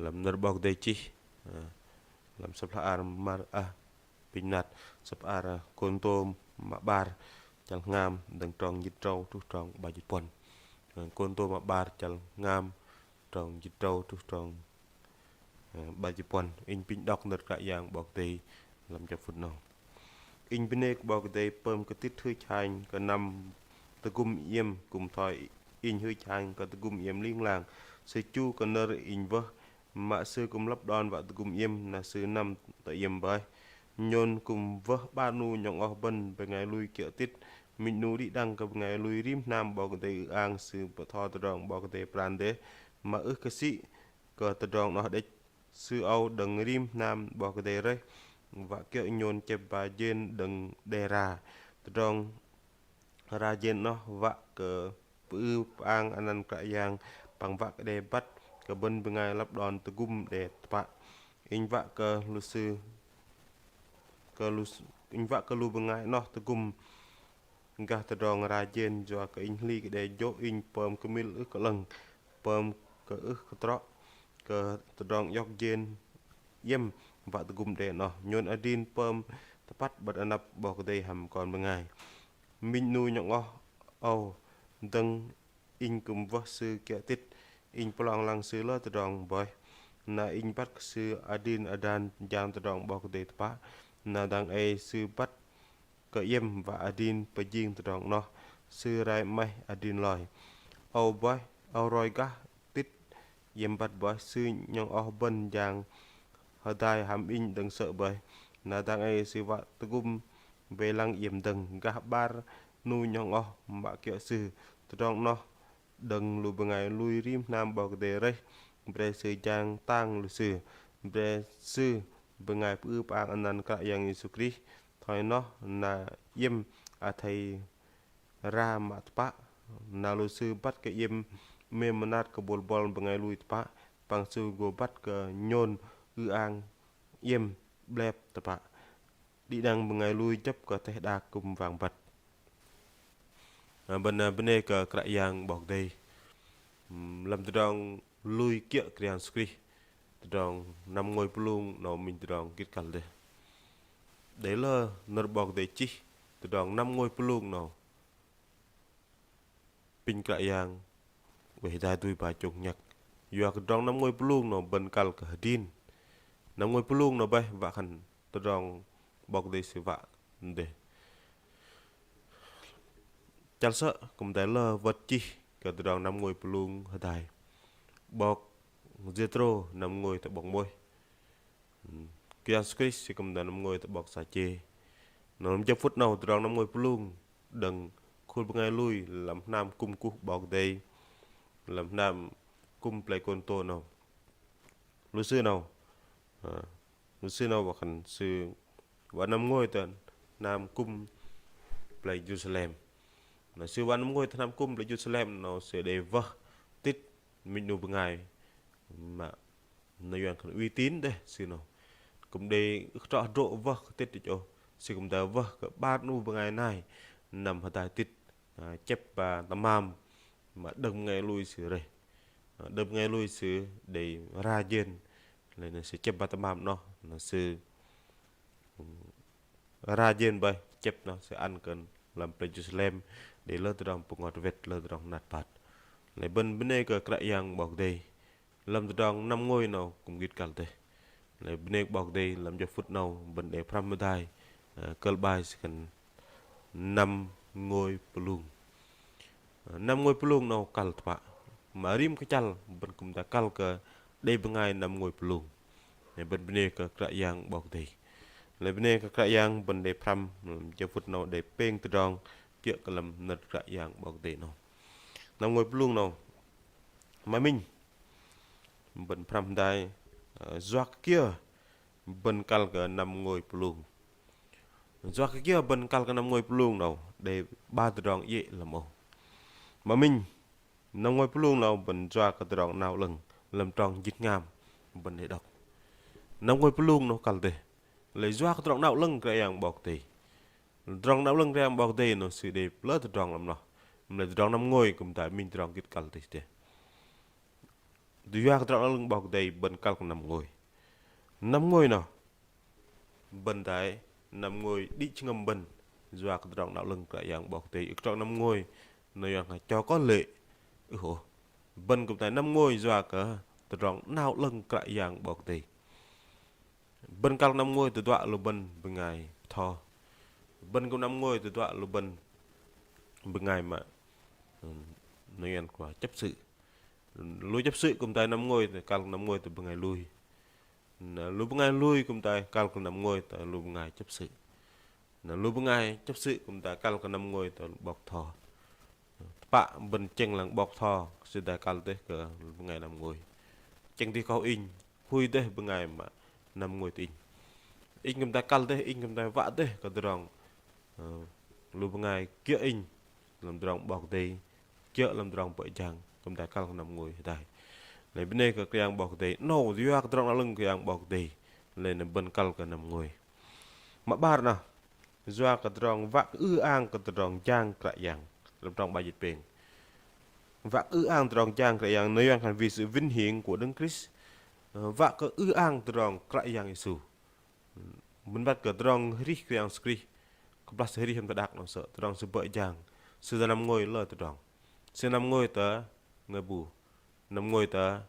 làm nở bọc đây chi làm sắp ar mar pinat sắp ar con tôm mà bar chal ngam đằng tròn dịch trâu tu tròn ba dịch pon con tôm mà bar chal ngam tròn dịch trâu tu tròn ba dịch pon in pin đọc nở cả yang bọc đây làm cho phút nào in pin ek bọc đây pơm cái tít hơi chanh cái nămตะกุมเยี่ยมกุมถอยอินหื้อชางก็ตะกุมเยี่ยมลิงลางเสจูก็เนรอินวะมาซื้อกุมรับดอนว่าตะกุมเยี่ยมน่ะซื้อนำตะเยี่ยมไปโยนกุมวะบ้านนูยองอบันไปไงลุยเกี่ยวติดมินูดิดังกับไงลุยริมน้ำบอกกันเตออ่างซื้อปะทอตะดองบอกกันเตปรานเดมากสิก็ตะดองเนาะเด็กซื้อเอาดังริมน้ำบอกกันเตเลยว่าเกี่ยวโยนเจ็บบาเย็นดังเดราตะดองRajen noh vak ke ang anan yang pang vak de bat ke ben bengai lap don tegum de tepak in vak ke lusu ke lus in vak ke lu bengai noh tegum ngah tedong rajen jo ke in li ke de jo in pom kemil ke leng pom ke ke trok ke tedong yok jen yem vak tegum de noh nyon adin pom tepat bat anap bo ke de ham kon bengai mình nuôi nhộng đừng in cùng vợ sư kẹt tít in plong lăng sư lo từ đòn bòi na in bắt sư adin adan jam từ đòn bò cái tapa na đang ai sư bắt cái yếm và adin pejing từ đòn nó sư rai mai adin lòi bòi rồi cả tít yếm bắt bòi sư nhộng bên giang hơi tai ham in đừng sợ bòi na đang ai sư vợ từ gum về lăng yểm đừng gã bar nu nhong mbak kia sư trong nó đừng lùi bengai lui rim nam bọc đề rây bre sư giang tang lùi sư bre sư bengai pu pang anan ka yang Yesus Christ thôi nó na yếm thầy ra mà pa na lùi sư bắt cái yếm mê manat cái bol bol bengai lui pa pang sư go bắt cái nhôn ang yếm blep pa đi đang bengai lui chấp có thể đa cùng vàng bật bên bên cái yang bọc đây làm từ đòn lui kia krian skri từ đòn năm ngôi plung nó mình từ đòn kết cẩn đây đấy là nợ bọc đây chi từ đòn năm ngôi plung nó pin cái yang về đại tôi bài chụp nhạc giờ cái đòn năm ngôi plung nó bên cal cái din năm ngôi plung nó bay và khăn từ đòn bọc đây sẽ vạ để chal sợ cũng thấy là vật chi cái từ đòn năm ngôi plung hơi dài bọc Jetro năm ngôi tại bọc môi Kiaskris thì cũng đã năm ngôi tại bọc xà chê nó nằm chấp phút nào từ đòn năm ngôi plung đừng khôn ngay lui làm nam cung cú bọc đây làm nam cung play con tô nào lúc xưa nào bọc hẳn sư và năm ngôi tại nam cung play Jerusalem nó sư van năm ngôi nam cung play Jerusalem nó sẽ để vợ tít mình nuôi ngày mà nó dần khẩn uy tín đấy sư nó cũng để rõ độ vợ tít để cho sư cũng đã vợ cả ba nuôi ngày này nằm ở tại tít chép và tamam mà đâm ngay lui sư đây đâm ngay lui sư để ra dân là nó sẽ chép và tamam nó sư ra dân bay chép nó sẽ ăn cần làm play Jerusalem để lơ từ đồng bụng ngọt vẹt lơ từ đồng nạt bát lại bên bên này cái yang bọc đây làm từ đồng năm ngôi nào cũng ghi cả đây lại bên này bọc đây làm cho phút nào bên để pramodai cơ bài cần năm ngôi pelung nào kal pak marim kecil bên cũng đã kal ke đây bên ngay năm ngôi pelung lại bên này cái yang bọc đây lại bên này cái yang bên để pram cho phút nào để peng từ đồng kia cái làm nợ cái yang bọc đây nào năm ngôi pelung nào mà mình bên pram đây doak kia bên kal ke năm ngôi pelung doak kia bên kal ke năm ngôi pelung nào để ba từ đồng ye là một mà mình năm ngôi pelung nào bên doak cái từ đồng nào lần làm tròn dịch ngam bên để đọc năm ngôi pelung nó kal đây lấy doak từ đồng nào lần cái yang bọc đây trong não lưng ra bọc đây nó sự đẹp lớn từ trong lắm nó mình từ trong năm ngôi cũng tại mình từ trong kết cận thì dua cái tròn lưng bọc đầy bần cao của năm ngôi nào bần tại năm ngôi đi ngầm bần dua cái tròn đạo lưng cái yang bọc đầy tròn năm ngôi nơi yang cho có lệ bần cũng tại năm ngôi dua cái tròn đạo lưng cái yang bọc đầy bần cao năm ngôi từ tọa lù bần bên ngày thò bần cũng năm ngôi từ tọa lù bần bên ngày mà nơi yang quả chấp sự lui chấp sự cùng tay năm ngôi thì cao năm ngôi từ bên ngày lui lui bên ngày lui cùng tay cao năm ngôi từ lui bên ngày chấp sự lui bên ngày chấp sự cùng tay cao năm ngôi từ bọc thò bạ bên chân là bọc thò sự đại cao tới cái bên ngày năm ngôi chân thì có in hui tới bên ngày mà năm ngôi tin in cầm tay cao tới in cầm tay vạ tới cái đường lui bên ngày kia in làm đường bọc tay kia làm đường bội chàng cầm tay cao năm ngôi đây này bên đây cái yang bọc tay nổ dưới cái đường lưng cái yang bọc tay lên là bên cao cái năm ngôi mà ba nào do cái đường vạ ang cái đường chang cái yang làm đường bài dịch biển vạ ang đường chang cái yang nơi yang vì sự vinh hiển của Đấng Christ vạ cái ang đường cái yang Giêsu mình bắt cái đường hri cái yang skri cái plus hri hem tadak nó sợ đường sự bội chang sự năm ngôi lơ đường sự năm ngôi tớ người bù năm ngôi tớ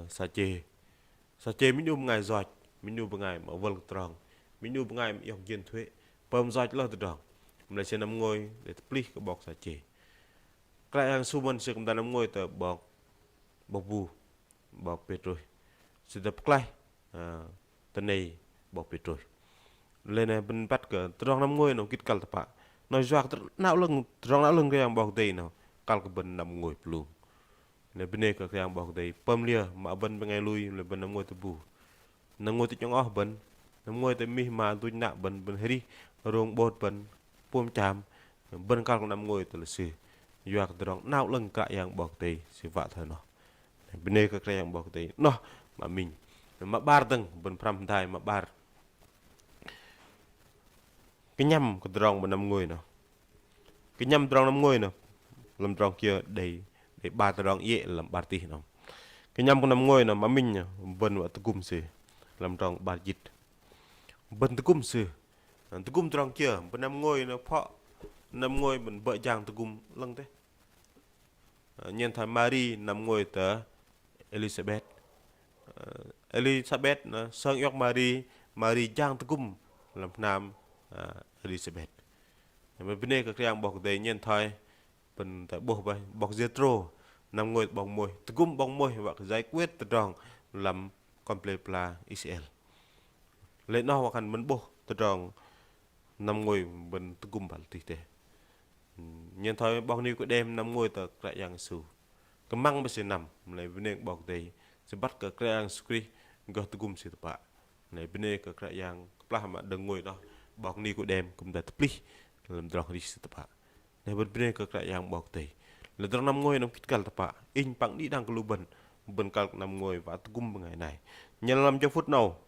sa chê mình đùm ngày giọt mình đùm ngày mà vâng tròn mình đùm ngày mà học viên thuế bơm giọt lơ từ tròn mình lại xem năm ngôi để pli cái bọc sa chê cái hàng suman sẽ cùng ta năm ngôi tớ bọc bù bọc pet rồi sẽ tập clay tớ này bọc pet rồi lên này bên bắt cái tròn năm ngôi nó kít cal tập ạ nói giọt não lưng tròn não lưng cái hàng bọc tây nào cal cái bên năm ngôi plum này bên này cái yang bọc đây pom lia mà bên bên ngay lui là bên năm ngôi tu bu năm ngôi tu trong ó bên năm ngôi tu mi mà tu nạ bên bên heri rong bột bên pom cham bên cao năm ngôi tu là sư doạc tròn não lưng cái yang bọc đây sư vạ thôi nó bên này cái yang bọc đây nó mà mình mà bar tầng bên pram thai mà bar cái nhâm cái tròn bên năm ngôi nào cái nhâm tròn năm ngôi nào làm tròn kia đầy để ba tờ rong ye làm ba tì nó cái nhâm con năm ngôi nó mà mình bên vợ tự cung sư làm tròn ba dịch bên tự cung sư tự cung tròn kia bên năm ngôi nó phọ năm ngôi bên vợ chàng tự cung lăng thế nhân thái Mary năm ngôi tờ Elizabeth nó sang yóc Mary chàng tự cung làm nam Elizabeth bên đây các yang bọc đầy nhân thái bên tại bố bay bọc Jethro nằm ngồi bóng môi tự cung bóng môi và giải quyết từ tròn làm complete là Israel lệ nó hoặc hành bên bố từ tròn nằm ngồi bên tự cung bản tì tề nhân thôi bao nhiêu cái đêm nằm ngồi từ lại yang sù cái măng bây giờ nằm lại bên đây bọc đầy sẽ bắt cái yang skri gọi tự cung sự tập lại bên đây cái yang là mà đừng ngồi đó bọc ni của đêm cũng đã tập li làm tròn đi sự tập này bên bên cái yang bọc tây là trong năm ngôi nó kít cal tập in bằng đi đang keluban bên cal năm ngôi và tugum ngày này nhân làm cho phút nào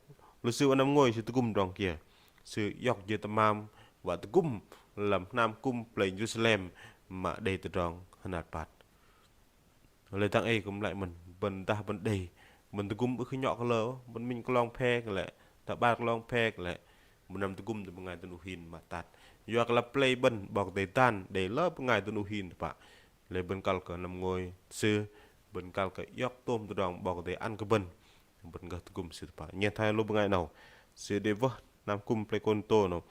lu sư năm ngôi sư tugum tròn kia sư yok je tamam và tugum làm nam cung play Jerusalem mà đầy từ tròn hạt bát lời tăng ấy cũng lại mình bên ta bên đầy mình tugum bữa khi nhỏ cái lỡ bên mình có long phe cái lại ta ba cái long phe cái lại một năm tugum từ một ngày từ nuhin mà tạt do cái là play bên bọc đầy tan để lớp ngày từ nuhin bạn lấy bên cal cái năm ngôi sư bên cal cái yóc tôm từ đòn bọc đầy ăn cái bên gật cùng sư bạn nghe thay lúc ngày nào sư để vợ nam cung play con to nào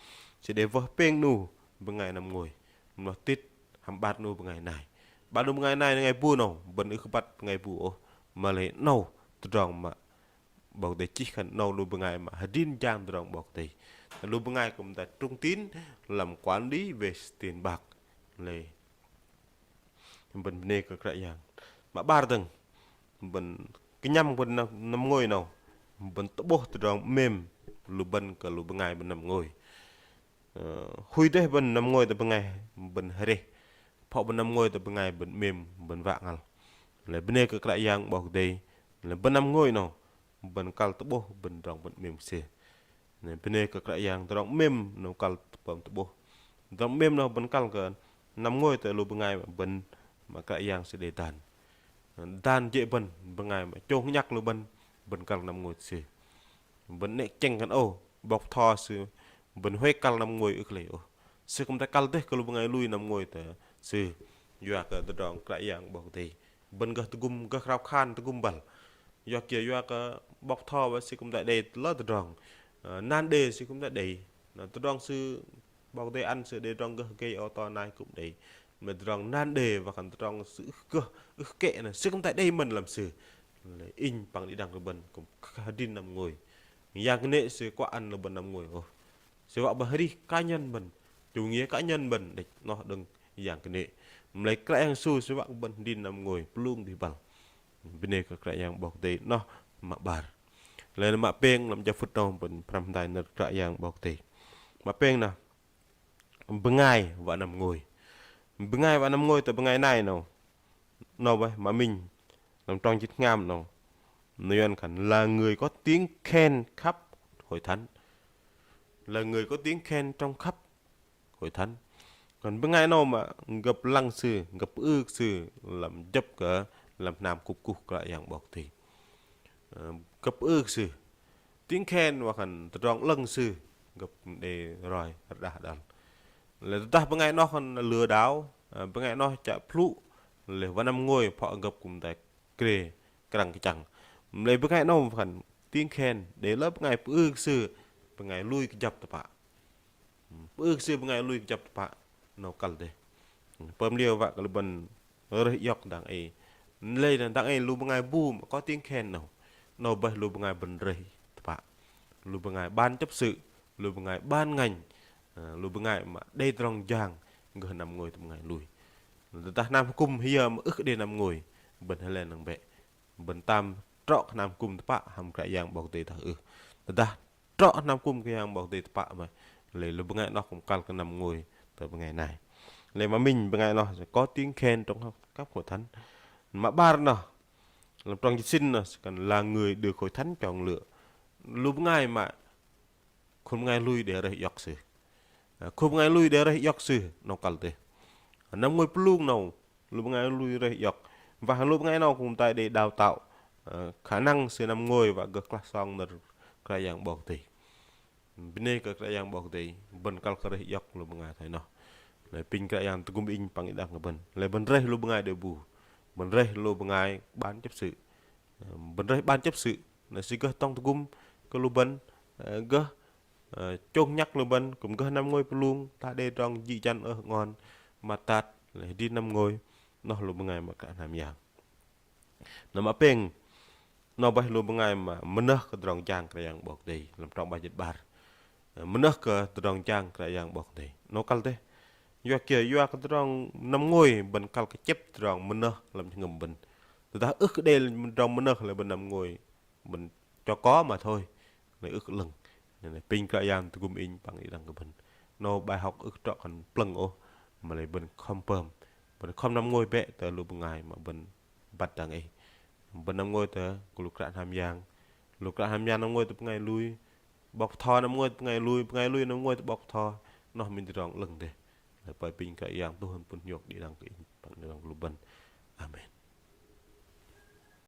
sư để vợ peng nu bên ngày năm ngôi nó tít hàm bát nu bên ngày này bát nu bên ngày này ngày bu nào bên ức bát ngày bu mà lấy nâu từ đòn mà bọc đầy chỉ khẩn nâu lu bên ngày mà hadin jam từ đòn bọc đầy lúc bên ngày cũng đã trung tín làm quản lý về tiền bạc này bên này cái dạng mà ba tầng bên cái nhâm bên năm ngôi nào bên tốc bộ từ đó mềm lúc bên cả lúc bên ngày bên năm ngôi hui đấy bên năm ngôi từ bên ngày bên hề họ bên năm ngôi từ bên ngày bên mềm bên vạng à lại bên này cái dạng bọc đây là bên năm ngôi nào bên cal tốc bộ bên rong bên mềm xe này bên này cái yang terong mem nó cal bom tu bo terong mem nó bên cal ke năm ngôi từ lúc bên ngày bên mà cái yang sẽ để tàn dan je ben bengai mà chôn nhắc lu ben kal nam ngồi sư ben ne cheng kan o bọc thò sư ben huê kal nam ngồi ức lệ o sư không ta kal teh kalau bengai lui nam ngồi ta sư yuak ta dong kra yang bọc tì ben gah tugum gah rau khan tugum bal yuak kia yuak bọc thò và sư không ta đề lơ ta dong nan đề sư không ta đề ta dong sư bọc tì ăn sư đề dong gah gây o to nai cũng đề mà dong nan đề và khăn dong sư gah kệ này sư không tại đây mình làm sư in bằng đi đằng cái bần cũng din nằm ngồi yang cái nệ sư qua ăn là bần nằm ngồi ô sư bảo bần đi cá nhân mình chủ nghĩa cá nhân mình để nó đừng yang cái nệ lấy cái yang su sư bảo bần din nằm ngồi luôn đi bằng bên này cái yang bọc tê nó mà bar lên mà peng làm cho phút đầu bần pram tai nợ cái yang bọc tê mà peng nào bengai và nằm ngồi bengai và nằm ngồi từ bengai này nào nó vậy mà mình làm trong chít ngam nào nên khẩn là người có tiếng khen khắp hội thánh là người có tiếng khen trong khắp hội thánh còn bên ngay nào mà gặp lăng sư gặp ước sư làm chấp cả làm nam cục cục lại dạng bọc thì gặp ước sư tiếng khen hoặc hẳn trong lăng sư gặp để rồi đã đàn là ta bên ngay nó còn lừa đảo bên ngay nó chạy plu lệ văn năm ngôi họ gặp cùng tại kề càng cái chẳng lấy bức ảnh nó phần tiếng khen để lớp ngày ước sư bức ngày lui cái dập tập ạ ước sư bức ngày lui cái dập tập ạ nó cần đấy bơm liều vậy cái bần rồi dọc đằng ấy lấy là đằng ấy lu bức ngày bu mà có tiếng khen nào nó bây lu bức ngày bần rầy tập ạ lu bức ngày ban chấp sự lu bức ngày ban ngành lu bức ngày mà đây trong giang người nằm ngồi tập ngày lui ta nam cung hiya mà ức để nằm ngồi bần hay lên nằng bẹ bần tam trọ nam cung tập hàm cái yang bọc tê thở ta trọ nam cung cái yang bọc tê tập mà lấy lúc ngày nó cũng cần cái nằm ngồi từ ngày này lấy mà mình ngày nó sẽ có tiếng khen trong các hội thánh mà ba nó làm trong sinh nó cần là người được hội thánh chọn lựa lúc ngày mà không ngày lui để rồi dọc sự không ngày lui để rồi dọc sự nó cần thế năm ngôi plung nào lúc ngày lui rồi dọc và lúc ngày nào cũng tại để đào tạo khả năng sự nằm ngồi và gật là xong là cái dạng bọc tì bên đây cái dạng bọc tì bên cal cái dọc lúc ngày thấy nó lại pin cái dạng tụi in bằng đằng cái bên lại bên đây lúc ngày đều bù bên đây lúc ngày bán chấp sự bên đây ban chấp sự là chỉ có tông tụi cái lúc bên gơ chôn nhắc lúc bên cũng có năm ngôi plung ta đây trong dị chân ở ngon mà tạt lại đi năm ngôi nó lúc ngày mà cả làm dạng nó mà peng nó bây lúc ngày mà menah ke drong chang cái yang bọc tì làm trong bài dịch bar menah ke drong chang cái yang bọc tì nó kal thế do kia do cái drong năm ngôi bên kal cái chép drong menah làm ngầm bên ta ức đây trong menah là bên năm ngôi mình cho có mà thôi lại ức lừng này pin cái yang tụi in bằng ý đằng cái bên nó bài học ức trọ còn pleng ô mà lại bên confirm bên không năm ngôi bẹ từ lúc ngày mà bên bắt đằng ấy bên năm ngôi từ lục rạn hàm giang năm ngôi từ ngày lui bọc thò năm ngôi từ ngày lui năm ngôi từ bọc thò nó mình từ rong lưng đây bởi pin cái yang tôi hơn pun nhok đi đằng cái bằng đường lục bên amen.